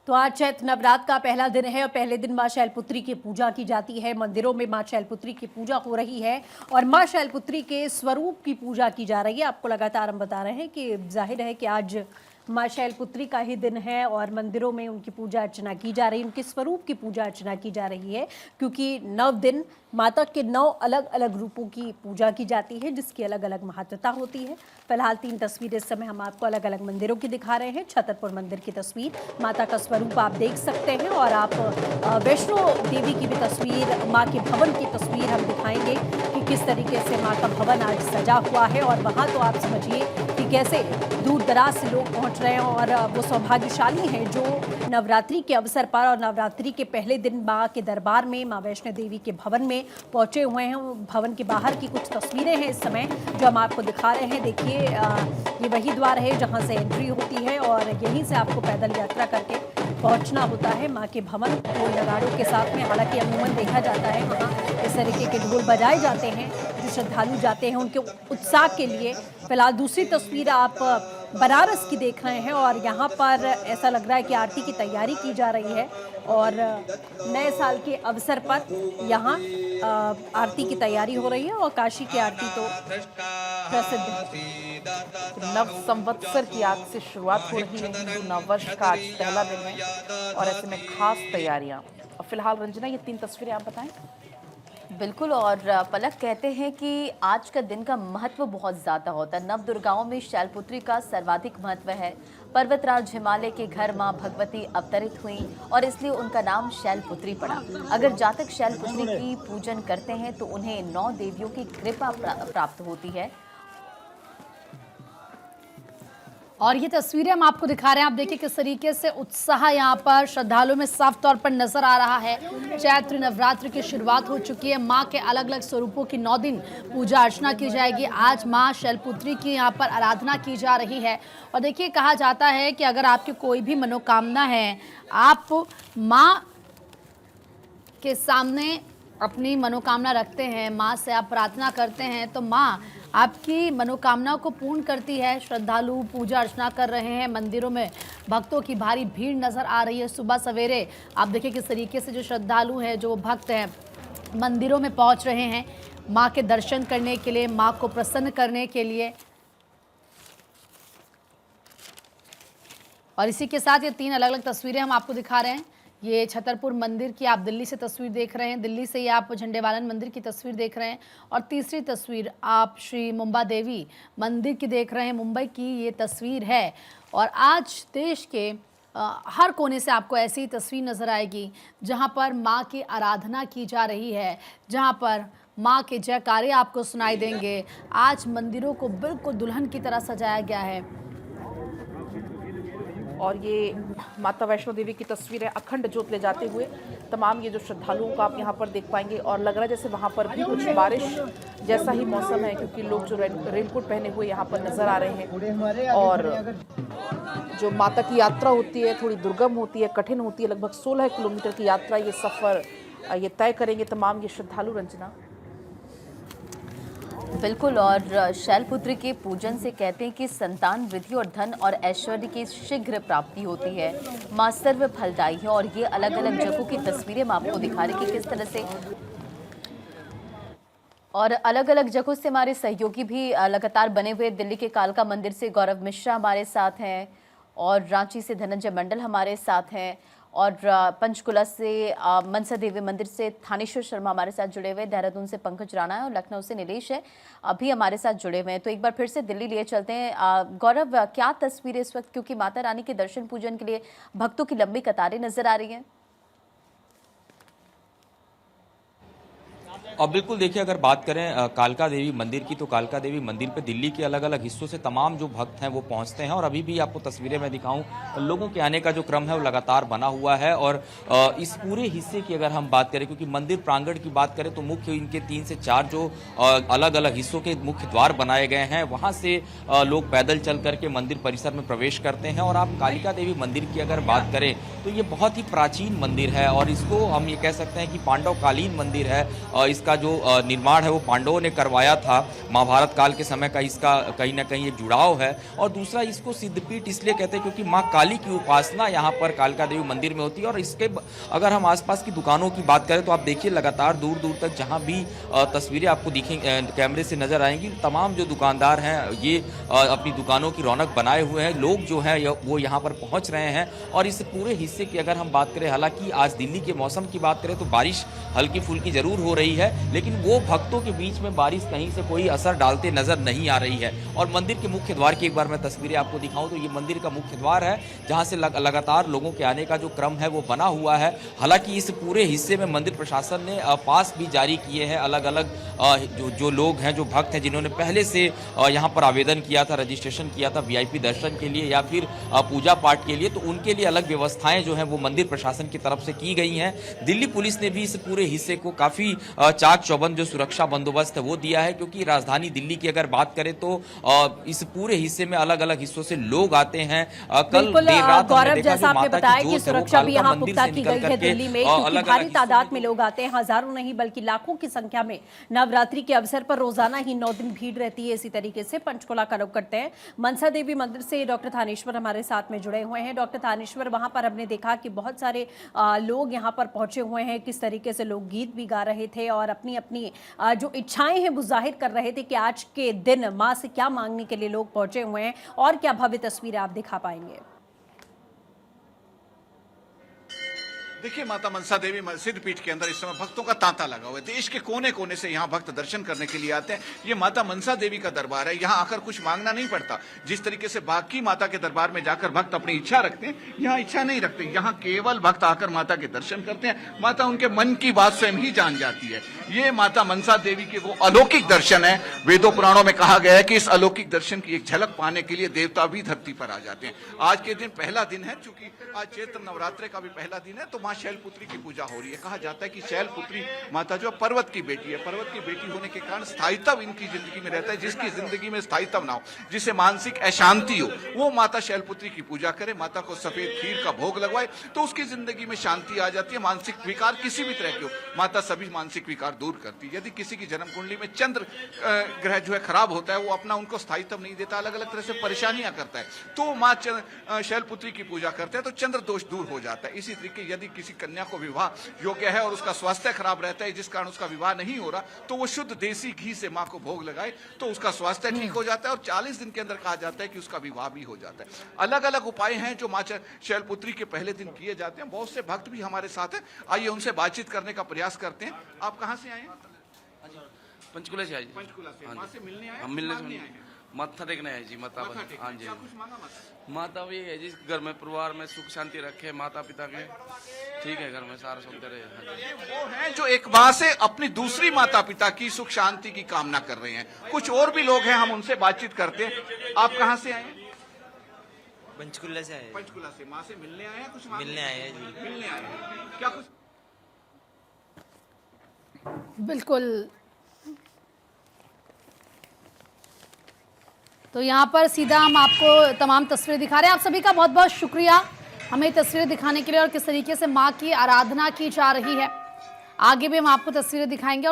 तो आज चैत्र नवरात्र का पहला दिन है और पहले दिन मां शैलपुत्री की पूजा की जाती है। मंदिरों में मां शैलपुत्री की पूजा हो रही है और मां शैलपुत्री के स्वरूप की पूजा की जा रही है। आपको लगातार हम बता रहे हैं कि जाहिर है कि आज मां शैलपुत्री का ही दिन है और मंदिरों में उनकी पूजा अर्चना की जा रही है, उनके स्वरूप की पूजा अर्चना की जा रही है, क्योंकि 9 दिन माता के 9 अलग अलग रूपों की पूजा की जाती है, जिसकी अलग अलग महत्वता होती है। फिलहाल 3 तस्वीरें इस समय हम आपको अलग अलग मंदिरों की दिखा रहे हैं। छतरपुर मंदिर की तस्वीर, माता का स्वरूप आप देख सकते हैं और आप वैष्णो देवी की भी तस्वीर, माँ के भवन की तस्वीर हम दिखाएंगे कि किस तरीके से माँ का भवन आज सजा हुआ है। और वहाँ तो आप समझिए कि कैसे दूर दराज से लोग पहुँच रहे हैं और वो सौभाग्यशाली हैं जो नवरात्रि के अवसर पर और नवरात्रि के पहले दिन माँ के दरबार में, माँ वैष्णो देवी के भवन में पहुंचे हुए हैं। भवन के बाहर की कुछ तस्वीरें हैं इस समय जो हम आपको दिखा रहे हैं। देखिए ये वही द्वार है जहां से एंट्री होती है और यहीं से आपको पैदल यात्रा करके पहुंचना होता है मां के भवन, ढोल नगाड़ों के साथ में। हालांकि अमूमन देखा जाता है वहाँ इस तरीके के ढोल बजाए जाते हैं, जो श्रद्धालु जाते हैं उनके उत्साह के लिए। फिलहाल दूसरी तस्वीर आप बनारस की देख रहे हैं और यहाँ पर ऐसा लग रहा है कि आरती की तैयारी की जा रही है और नए साल के अवसर पर यहाँ आरती की तैयारी हो रही है और काशी की आरती तो प्रसिद्ध है। नव संवत्सर की आज से शुरुआत हो रही है। हिंदू नववर्ष का आज पहला दिन है और ऐसे में खास तैयारियां। और फिलहाल रंजना, ये 3 तस्वीरें आप बताएं। बिल्कुल, और पलक कहते हैं कि आज का दिन का महत्व बहुत ज़्यादा होता है। नव दुर्गाओं में शैलपुत्री का सर्वाधिक महत्व है। पर्वतराज हिमालय के घर मां भगवती अवतरित हुई और इसलिए उनका नाम शैलपुत्री पड़ा। अगर जातक शैलपुत्री की पूजन करते हैं तो उन्हें 9 देवियों की कृपा प्राप्त होती है। और ये तस्वीरें हम आपको दिखा रहे हैं। आप देखिए किस तरीके से उत्साह यहाँ पर श्रद्धालुओं में साफ तौर पर नजर आ रहा है। चैत्र नवरात्र की शुरुआत हो चुकी है। माँ के अलग अलग स्वरूपों की 9 दिन पूजा अर्चना की जाएगी। आज माँ शैलपुत्री की यहाँ पर आराधना की जा रही है। और देखिए, कहा जाता है कि अगर आपकी कोई भी मनोकामना है, आप माँ के सामने अपनी मनोकामना रखते हैं, माँ से आप प्रार्थना करते हैं, तो माँ आपकी मनोकामना को पूर्ण करती है। श्रद्धालु पूजा अर्चना कर रहे हैं। मंदिरों में भक्तों की भारी भीड़ नज़र आ रही है। सुबह सवेरे आप देखिए किस तरीके से जो श्रद्धालु हैं, जो भक्त हैं, मंदिरों में पहुंच रहे हैं माँ के दर्शन करने के लिए, माँ को प्रसन्न करने के लिए। और इसी के साथ ये 3 अलग अलग तस्वीरें हम आपको दिखा रहे हैं। ये छतरपुर मंदिर की आप दिल्ली से तस्वीर देख रहे हैं, दिल्ली से ये आप झंडेवालन मंदिर की तस्वीर देख रहे हैं। और तीसरी तस्वीर आप श्री मुंबा देवी मंदिर की देख रहे हैं, मुंबई की ये तस्वीर है। और आज देश के हर कोने से आपको ऐसी ही तस्वीर नज़र आएगी जहां पर माँ की आराधना की जा रही है, जहां पर माँ के जयकारे आपको सुनाई देंगे। आज मंदिरों को बिल्कुल दुल्हन की तरह सजाया गया है। और ये माता वैष्णो देवी की तस्वीर है, अखंड ज्योत ले जाते हुए तमाम ये जो श्रद्धालुओं को आप यहाँ पर देख पाएंगे। और लग रहा है जैसे वहाँ पर भी कुछ बारिश जैसा ही मौसम है, क्योंकि लोग जो रेनकोट पहने हुए यहाँ पर नज़र आ रहे हैं। और जो माता की यात्रा होती है थोड़ी दुर्गम होती है, कठिन होती है। लगभग 16 किलोमीटर की यात्रा, ये सफ़र ये तय करेंगे तमाम ये श्रद्धालु। रंजना, बिल्कुल, और शैलपुत्री के पूजन से कहते हैं कि संतान वृद्धि और धन और ऐश्वर्य की शीघ्र प्राप्ति होती है। माँ सर्व फलदायी है। और ये अलग अलग जगहों की तस्वीरें हम आपको दिखा रहे हैं कि किस तरह से, और अलग अलग जगहों से हमारे सहयोगी भी लगातार बने हुए। दिल्ली के कालका मंदिर से गौरव मिश्रा हमारे साथ हैं और रांची से धनंजय मंडल हमारे साथ हैं और पंचकुला से मनसा देवी मंदिर से थानेश्वर शर्मा हमारे साथ जुड़े हुए, देहरादून से पंकज राणा है और लखनऊ से नीलेश है अभी हमारे साथ जुड़े हुए हैं। तो एक बार फिर से दिल्ली लिए चलते हैं। गौरव, क्या तस्वीर इस वक्त, क्योंकि माता रानी के दर्शन पूजन के लिए भक्तों की लंबी कतारें नजर आ रही हैं? और बिल्कुल देखिए, अगर बात करें कालका देवी मंदिर की, तो कालका देवी मंदिर पे दिल्ली के अलग अलग हिस्सों से तमाम जो भक्त हैं वो पहुंचते हैं। और अभी भी आपको तस्वीरें मैं दिखाऊं, लोगों के आने का जो क्रम है वो लगातार बना हुआ है। और इस पूरे हिस्से की अगर हम बात करें, क्योंकि मंदिर प्रांगण की बात करें तो मुख्य इनके 3 से 4 जो अलग अलग हिस्सों के मुख्य द्वार बनाए गए हैं, वहाँ से लोग पैदल चल करके मंदिर परिसर में प्रवेश करते हैं। और आप कालिका देवी मंदिर की अगर बात करें तो ये बहुत ही प्राचीन मंदिर है और इसको हम ये कह सकते हैं कि पांडवकालीन मंदिर है। इसका जो निर्माण है वो पांडवों ने करवाया था, महाभारत काल के समय का इसका कहीं ना कहीं ये जुड़ाव है। और दूसरा, इसको सिद्धपीठ इसलिए कहते हैं क्योंकि माँ काली की उपासना यहाँ पर कालिका देवी मंदिर में होती है। और इसके अगर हम आसपास की दुकानों की बात करें तो आप देखिए लगातार दूर दूर तक जहाँ भी तस्वीरें आपको दिखेंगे, कैमरे से नजर आएंगी, तमाम जो दुकानदार हैं ये अपनी दुकानों की रौनक बनाए हुए हैं। लोग जो है वो यहाँ पर पहुँच रहे हैं। और इस पूरे हिस्से की अगर हम बात करें, हालांकि आज दिल्ली के मौसम की बात करें तो बारिश हल्की फुल्की जरूर हो रही है, लेकिन वो भक्तों के बीच में बारिश कहीं से कोई असर डालते नजर नहीं आ रही है। और मंदिर के मुख्य द्वार की एक बार मैं तस्वीरें आपको दिखाऊं तो ये मंदिर का मुख्य द्वार है जहां से लगातार लोगों के आने का जो क्रम है वो बना हुआ है। हालांकि इस पूरे हिस्से में मंदिर प्रशासन ने पास भी जारी किए हैं। अलग अलग जो लोग हैं, जो भक्त हैं, जिन्होंने पहले से यहाँ पर आवेदन किया था, रजिस्ट्रेशन किया था वीआईपी दर्शन के लिए या फिर पूजा पाठ के लिए, तो उनके लिए अलग व्यवस्थाएं जो हैं वो मंदिर प्रशासन की तरफ से की गई हैं। दिल्ली पुलिस ने भी इस पूरे हिस्से को काफी चाक चौबंद जो सुरक्षा बंदोबस्त है वो दिया है, क्योंकि राजधानी दिल्ली की अगर बात करें तो इस पूरे हिस्से में अलग अलग हिस्सों से लोग आते हैं। कल देर रात गौरव, जैसा आपने बताया कि सुरक्षा भी यहाँ पुख्ता की गई है दिल्ली में, क्योंकि भारी तादाद में लोग आते हैं, हजारों नहीं बल्कि लाखों की संख्या में नवरात्रि के अवसर पर रोजाना ही 9 दिन भीड़ रहती है। इसी तरीके से पंचकुला का रुख करते हैं मनसा देवी मंदिर से डॉक्टर थानेश्वर हमारे साथ में जुड़े हुए हैं। डॉक्टर थानेश्वर, वहां पर हमने देखा कि बहुत सारे लोग यहाँ पर पहुंचे हुए हैं, किस तरीके से लोग गीत भी गा रहे थे और अपनी अपनी जो इच्छाएं हैं वो जाहिर कर रहे थे कि आज के दिन माँ से क्या मांगने के लिए लोग पहुंचे हुए हैं और क्या भव्य तस्वीरें आप दिखा पाएंगे। देखिए, माता मनसा देवी सिद्धपीठ के अंदर इस समय भक्तों का तांता लगा हुआ है। देश के कोने कोने से यहाँ भक्त दर्शन करने के लिए आते हैं। ये माता मनसा देवी का दरबार है, यहाँ आकर कुछ मांगना नहीं पड़ता। जिस तरीके से बाकी माता के दरबार में जाकर भक्त अपनी इच्छा रखते हैं, यहाँ इच्छा नहीं रखते। यहाँ केवल भक्त आकर माता के दर्शन करते हैं, माता उनके मन की बात स्वयं ही जान जाती है। ये माता मनसा देवी के वो अलौकिक दर्शन है। वेदों पुराणों में कहा गया है कि इस अलौकिक दर्शन की एक झलक पाने के लिए देवता भी धरती पर आ जाते हैं। आज के दिन पहला दिन है, चूंकि आज चैत्र नवरात्रे का भी पहला दिन है, तो माँ शैलपुत्री की पूजा हो रही है। कहा जाता है कि शैलपुत्री माता जो पर्वत की बेटी है, पर्वत की बेटी होने के कारण स्थायित्व इनकी जिंदगी में रहता है। जिसकी जिंदगी में स्थायित्व ना हो, जिसे मानसिक अशांति हो, वो माता शैलपुत्री की पूजा करे, माता को सफेद खीर का भोग लगवाए, तो उसकी जिंदगी में शांति आ जाती है। मानसिक विकार किसी भी तरह के हो, माता सभी मानसिक विकार दूर करती है। यदि किसी की जन्म कुंडली में चंद्र ग्रह जो है खराब होता है, वो अपना उनको स्थायित्व नहीं देता, अलग अलग तरह से परेशानियां करता है, तो माँ शैलपुत्री की पूजा करते हैं तो चंद्र दोष दूर हो जाता है। इसी तरीके यदि किसी कन्या को विवाह योग्य है और उसका स्वास्थ्य खराब रहता है, जिस कारण उसका विवाह नहीं हो रहा, तो वो शुद्ध देसी घी से माँ को भोग लगाए तो उसका स्वास्थ्य ठीक हो जाता है और 40 दिन के अंदर कहा जाता है कि उसका विवाह भी हो जाता है। अलग अलग उपाय हैं जो माँ शैलपुत्री के पहले दिन किए जाते हैं। बहुत से भक्त भी हमारे साथ हैं, आइए उनसे बातचीत करने का प्रयास करते हैं। आप कहाँ से आए हैं? पंचकुला से आए जी। पंचकुला से। माँ से मिलने आए? हम मिलने मांगने आए से हैं? माथा टेकने आए जी। माता हाँ जी। क्या कुछ मांगा माता? माता भी है जी, घर में परिवार में सुख शांति रखे, माता पिता के ठीक है, घर में सारा सुख रहे। हाँ जी। ये वो हैं जो एक माँ से अपनी दूसरी माता पिता की सुख शांति की कामना कर रहे हैं। कुछ और भी लोग हैं, हम उनसे बातचीत करते हैं। आप कहाँ से आए हैं? पंचकुला से आए। पंचकुला से। माँ से मिलने आए हैं? कुछ मिलने आए हैं जी। मिलने आए हैं। क्या कुछ? बिल्कुल, तो यहाँ पर सीधा हम आपको तमाम तस्वीरें दिखा रहे हैं। आप सभी का बहुत बहुत शुक्रिया हमें तस्वीरें दिखाने के लिए और किस तरीके से माँ की आराधना की जा रही है। आगे भी हम आपको तस्वीरें दिखाएंगे।